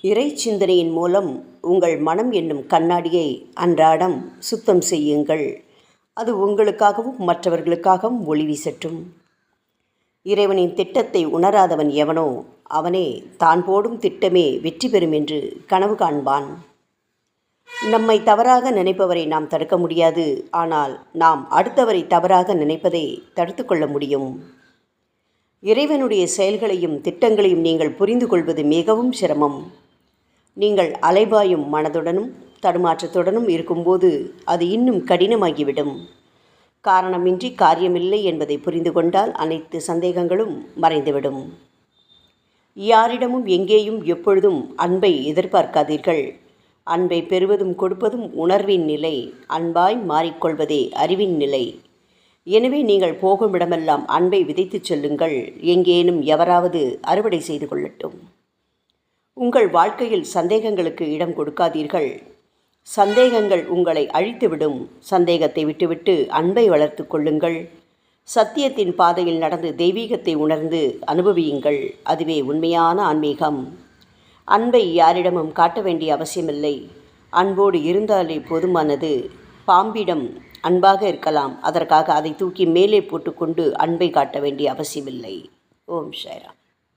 இறை சிந்தனையின் மூலம் உங்கள் மனம் என்னும் கண்ணாடியை அன்றாடம் சுத்தம் செய்யுங்கள். அது உங்களுக்காகவும் மற்றவர்களுக்காகவும் ஒளி வீசட்டும். இறைவனின் திட்டத்தை உணராதவன் எவனோ அவனே தான் போடும் திட்டமே வெற்றி பெறும் என்று கனவு காண்பான். நம்மை தவறாக நினைப்பவரை நாம் தடுக்க முடியாது. ஆனால் நாம் அடுத்தவரை தவறாக நினைப்பதை தடுத்து கொள்ள முடியும். இறைவனுடைய செயல்களையும் திட்டங்களையும் நீங்கள் புரிந்து கொள்வது மிகவும் சிரமம். நீங்கள் அலைபாயும் மனதுடனும் தடுமாற்றத்துடனும் இருக்கும்போது அது இன்னும் கடினமாகிவிடும். காரணமின்றி காரியமில்லை என்பதை புரிந்து கொண்டால் அனைத்து சந்தேகங்களும் மறைந்துவிடும். யாரிடமும் எங்கேயும் எப்பொழுதும் அன்பை எதிர்பார்க்காதீர்கள். அன்பை பெறுவதும் கொடுப்பதும் உணர்வின் நிலை. அன்பாய் மாறிக்கொள்வதே அறிவின் நிலை. எனவே நீங்கள் போகும் இடமெல்லாம் அன்பை விதைத்துச் செல்லுங்கள். எங்கேனும் எவராவது அறுவடை செய்து கொள்ளட்டும். உங்கள் வாழ்க்கையில் சந்தேகங்களுக்கு இடம் கொடுக்காதீர்கள். சந்தேகங்கள் உங்களை அழித்துவிடும். சந்தேகத்தை விட்டுவிட்டு அன்பை வளர்த்து கொள்ளுங்கள். சத்தியத்தின் பாதையில் நடந்து தெய்வீகத்தை உணர்ந்து அனுபவியுங்கள். அதுவே உண்மையான ஆன்மீகம். அன்பை யாரிடமும் காட்ட வேண்டிய அவசியமில்லை. அன்போடு இருந்தாலே போதுமானது. பாம்பிடம் அன்பாக இருக்கலாம். அதற்காக அதை தூக்கி மேலே போட்டுக்கொண்டு அன்பை காட்ட வேண்டிய அவசியமில்லை. ஓம் சாய்ராம்.